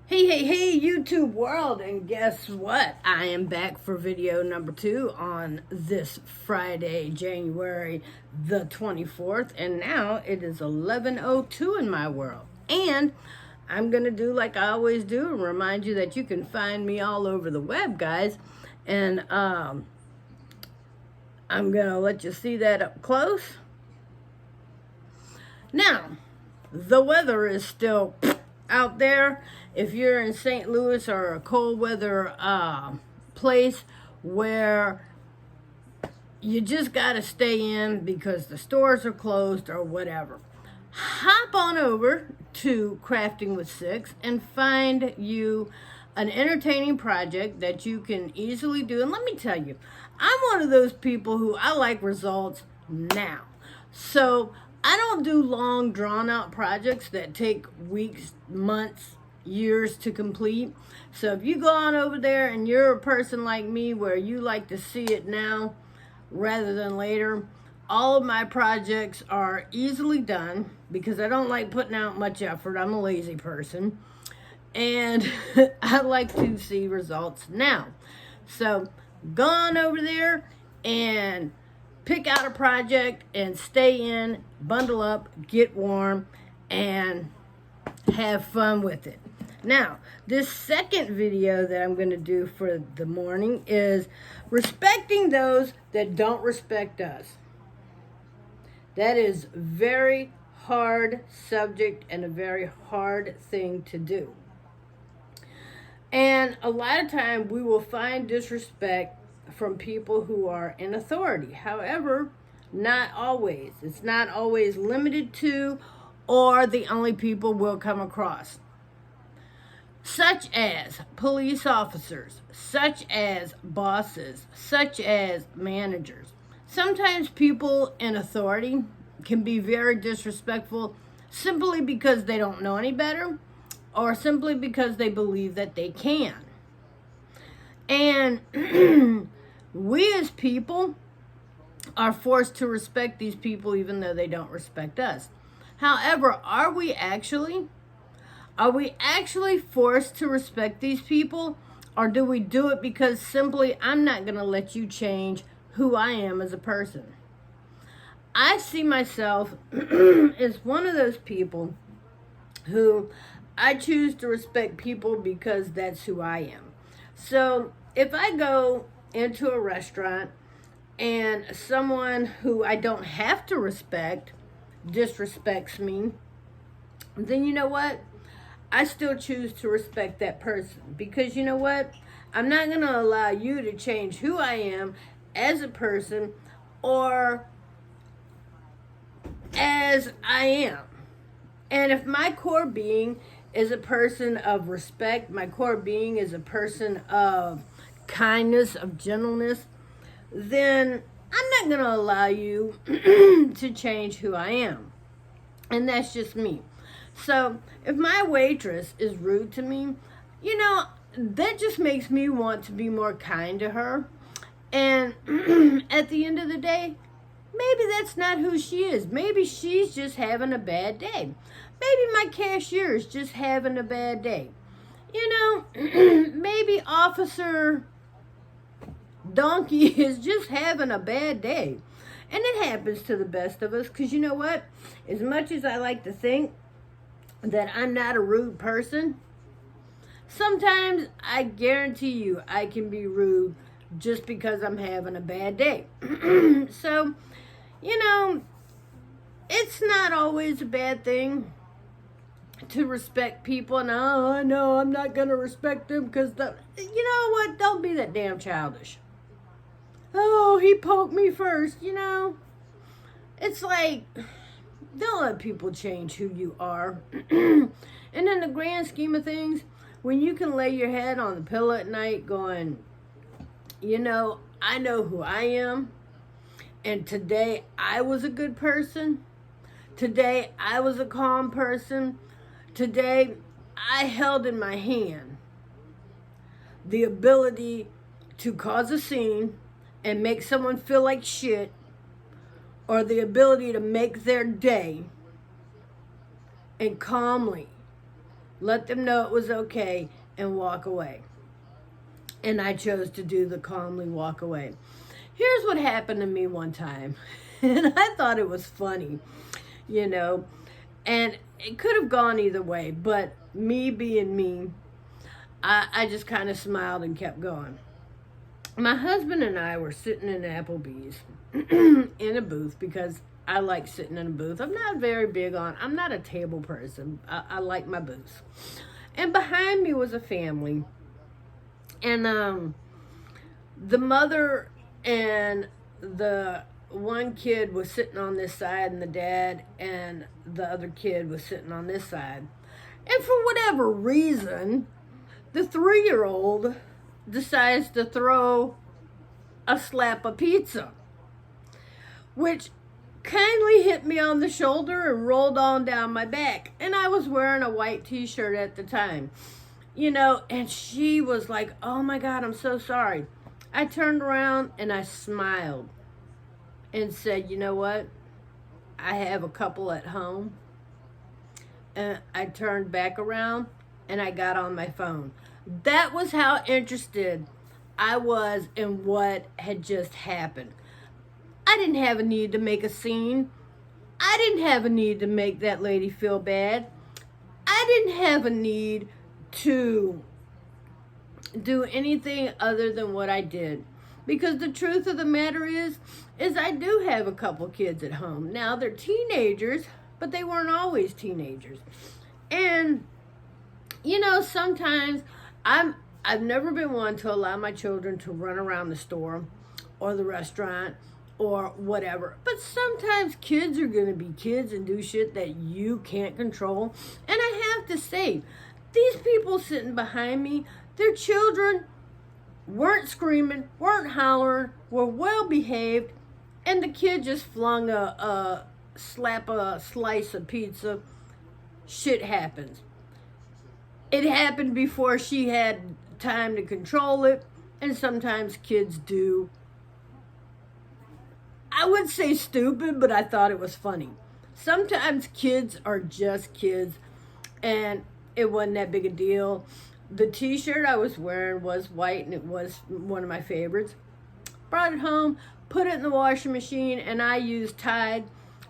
Hey, YouTube world, and guess what? I am back for video number 2 on this Friday, January the 24th, and now it is 11:02 in my world. And I'm going to do like I always do and remind you that you can find me all over the web, guys. And I'm going to let you see that up close. Now, the weather is still out there. If you're in St. Louis or a cold weather place where you just got to stay in because the stores are closed or whatever, hop on over to Crafting with Six and find you an entertaining project that you can easily do. And let me tell you, I'm one of those people who I like results now. So I don't do long, drawn-out projects that take weeks, months, years to complete. So if you go on over there and you're a person like me where you like to see it now rather than later, all of my projects are easily done because I don't like putting out much effort. I'm a lazy person. And I like to see results now. So go on over there and pick out a project and stay in, bundle up, get warm, and have fun with it. Now, this second video that I'm going to do for the morning is respecting those that don't respect us. That is a very hard subject and a very hard thing to do. And a lot of time we will find disrespect from people who are in authority. However, not always. It's not always limited to or the only people we'll come across. Such as police officers, such as bosses, such as managers. Sometimes people in authority can be very disrespectful simply because they don't know any better or simply because they believe that they can. And we as people are forced to respect these people even though they don't respect us. However, are we actually forced to respect these people, or do we do it because simply I'm not going to let you change who I am as a person? I see myself as one of those people who I choose to respect people because that's who I am. So if I go into a restaurant and someone who I don't have to respect disrespects me, then you know what? I still choose to respect that person because you know what? I'm not going to allow you to change who I am as a person or as I am. And if my core being is a person of respect, my core being is a person of kindness, of gentleness, then I'm not going to allow you to change who I am. And that's just me. So if my waitress is rude to me, you know, that just makes me want to be more kind to her. And at the end of the day, maybe that's not who she is. Maybe she's just having a bad day. Maybe my cashier is just having a bad day. You know, maybe Officer Donkey is just having a bad day. And it happens to the best of us because you know what? As much as I like to think that I'm not a rude person, sometimes I guarantee you I can be rude just because I'm having a bad day. So, you know, it's not always a bad thing to respect people. And oh, no, I'm not going to respect them because, you know what? Don't be that damn childish. Oh, he poked me first, you know. It's like, don't let people change who you are. And in the grand scheme of things, when you can lay your head on the pillow at night going, you know who I am. And today I was a good person. Today I was a calm person. Today I held in my hand the ability to cause a scene and make someone feel like shit, or the ability to make their day and calmly let them know it was okay, and walk away. And I chose to do the calmly walk away. Here's what happened to me one time, and I thought it was funny, you know, and it could have gone either way, but me being me, I just kind of smiled and kept going. My husband and I were sitting in Applebee's in a booth because I like sitting in a booth. I'm not a table person. I like my booths. And behind me was a family. And the mother and the one kid was sitting on this side, and the dad and the other kid was sitting on this side. And for whatever reason, the 3-year-old decides to throw a slap of pizza, which kindly hit me on the shoulder and rolled on down my back. And I was wearing a white t-shirt at the time, you know, and she was like, "Oh my God, I'm so sorry." I turned around and I smiled and said, "You know what? I have a couple at home." And I turned back around and I got on my phone. That was how interested I was in what had just happened. I didn't have a need to make a scene. I didn't have a need to make that lady feel bad. I didn't have a need to do anything other than what I did. Because the truth of the matter is I do have a couple kids at home. Now they're teenagers, but they weren't always teenagers. And, you know, sometimes I've never been one to allow my children to run around the store or the restaurant or whatever. But sometimes kids are going to be kids and do shit that you can't control. And I have to say, these people sitting behind me, their children weren't screaming, weren't hollering, were well behaved, and the kid just flung a slice of pizza. Shit happens. It happened before she had time to control it, and sometimes kids do. I would say stupid, but I thought it was funny. Sometimes kids are just kids, and it wasn't that big a deal. The t-shirt I was wearing was white, and it was one of my favorites. Brought it home, put it in the washing machine, and I used Tide,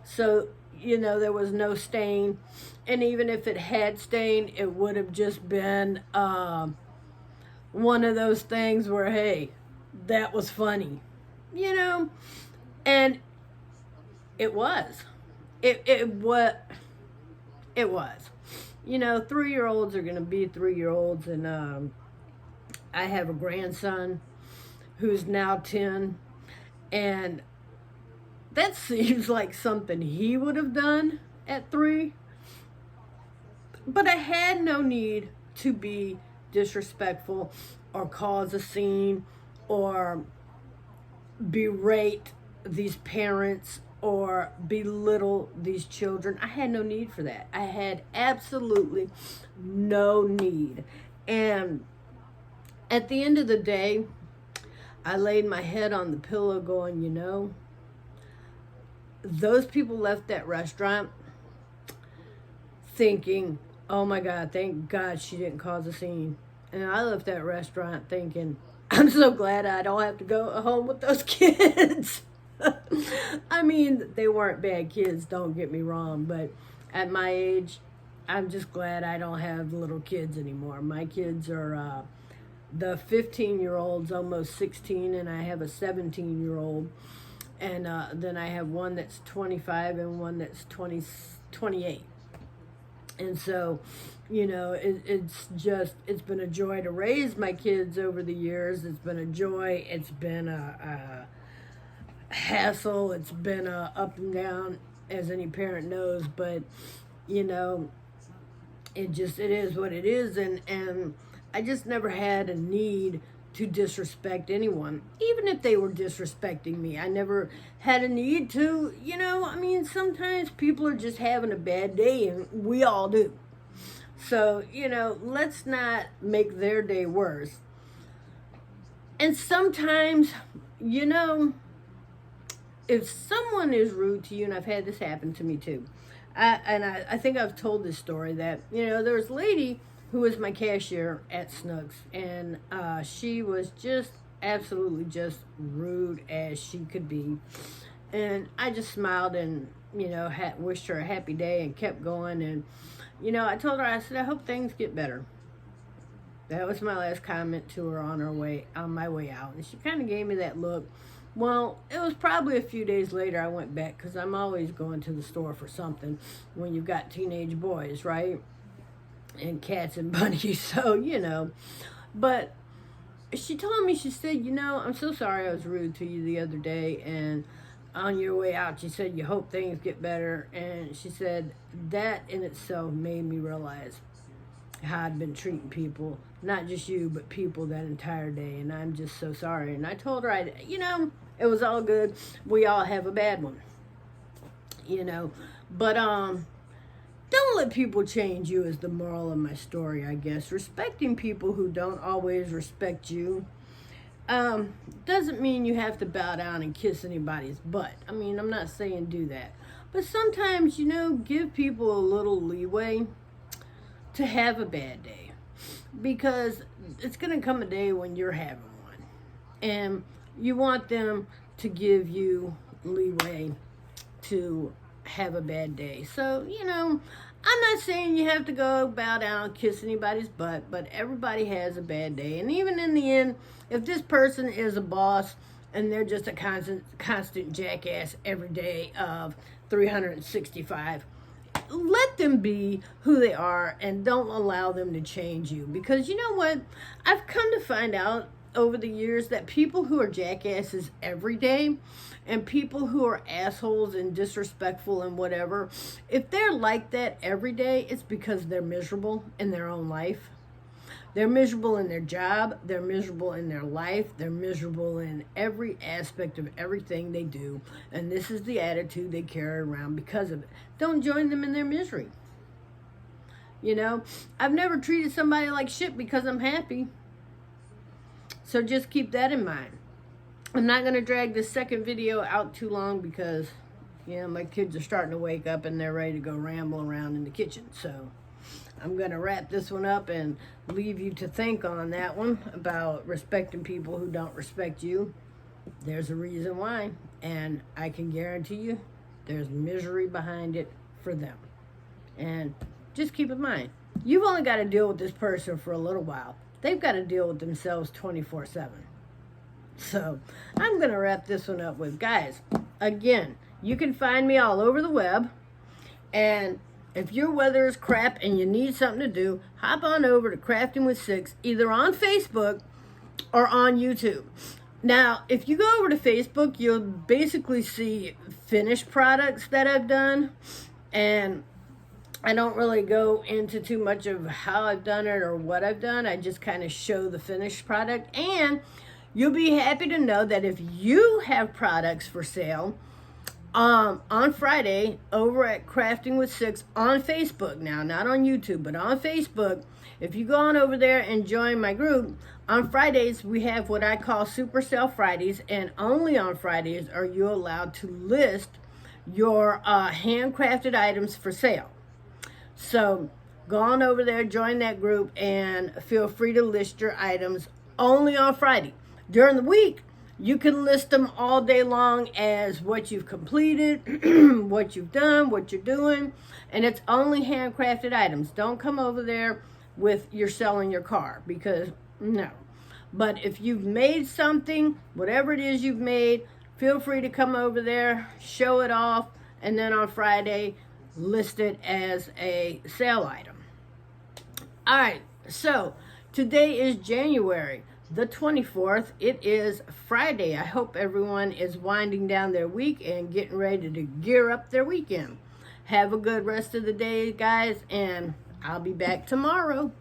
so, you know, there was no stain. And even if it had stain, it would have just been one of those things where, hey, that was funny, you know? And it was. It was. You know, 3-year-olds are going to be 3-year-olds. And I have a grandson who's now 10. And that seems like something he would have done at 3. But I had no need to be disrespectful or cause a scene or berate these parents or belittle these children. I had no need for that. I had absolutely no need. And at the end of the day, I laid my head on the pillow going, you know, those people left that restaurant thinking, "Oh my God, thank God she didn't cause a scene." And I left that restaurant thinking, I'm so glad I don't have to go home with those kids. I mean, they weren't bad kids, don't get me wrong, but at my age, I'm just glad I don't have little kids anymore. My kids are the 15-year-old's almost 16, and I have a 17-year-old. And then I have one that's 25 and one that's 28. And so, you know, it's been a joy to raise my kids over the years. It's been a joy. It's been a hassle. It's been a up and down, as any parent knows. But, you know, it is what it is. And I just never had a need to disrespect anyone, even if they were disrespecting me. I never had a need to, you know, I mean, sometimes people are just having a bad day, and we all do. So, you know, let's not make their day worse. And sometimes, you know, if someone is rude to you, and I've had this happen to me too, I think I've told this story that, there was a lady who was my cashier at Snooks, and she was just absolutely just rude as she could be. And I just smiled and, wished her a happy day and kept going. And, I told her, I said, I hope things get better. That was my last comment to her on my way out. And she kind of gave me that look. Well, it was probably a few days later I went back, because I'm always going to the store for something when you've got teenage boys, right? And cats and bunnies, so, But she told me, she said, I'm so sorry I was rude to you the other day, and on your way out, she said, you hope things get better. And she said, that in itself made me realize how I'd been treating people, not just you, but people that entire day, and I'm just so sorry. And I told her, it was all good. We all have a bad one, but don't let people change you is the moral of my story, I guess. Respecting people who don't always respect you doesn't mean you have to bow down and kiss anybody's butt. I mean, I'm not saying do that, but sometimes, give people a little leeway to have a bad day, because it's going to come a day when you're having one, and you want them to give you leeway to have a bad day. So, I'm not saying you have to go bow down and kiss anybody's butt, but everybody has a bad day. And even in the end, if this person is a boss and they're just a constant jackass every day of 365, let them be who they are and don't allow them to change you. Because you know what? I've come to find out over the years that people who are jackasses every day and people who are assholes and disrespectful and whatever, if they're like that every day, it's because they're miserable in their own life. They're miserable in their job. They're miserable in their life. They're miserable in every aspect of everything they do. And this is the attitude they carry around because of it. Don't join them in their misery. I've never treated somebody like shit because I'm happy. So just keep that in mind. I'm not going to drag this second video out too long because, my kids are starting to wake up and they're ready to go ramble around in the kitchen. So I'm going to wrap this one up and leave you to think on that one about respecting people who don't respect you. There's a reason why, and I can guarantee you there's misery behind it for them. And just keep in mind, you've only got to deal with this person for a little while. They've got to deal with themselves 24/7. So I'm going to wrap this one up with, guys, again, you can find me all over the web. And if your weather is crap and you need something to do, hop on over to Crafting with Six, either on Facebook or on YouTube. Now, if you go over to Facebook, you'll basically see finished products that I've done. And I don't really go into too much of how I've done it or what I've done. I just kind of show the finished product. And you'll be happy to know that if you have products for sale, on Friday over at Crafting with Six on Facebook now, not on YouTube, but on Facebook, if you go on over there and join my group, on Fridays we have what I call Super Sale Fridays, and only on Fridays are you allowed to list your handcrafted items for sale. So go on over there, join that group, and feel free to list your items only on Friday. During the week, you can list them all day long as what you've completed, what you've done, what you're doing, and it's only handcrafted items. Don't come over there with you're selling your car, because no. But if you've made something, whatever it is you've made, feel free to come over there, show it off, and then on Friday, list it as a sale item. All right, so today is January the 24th. It is Friday. I hope everyone is winding down their week and getting ready to gear up their weekend. Have a good rest of the day, guys, and I'll be back tomorrow.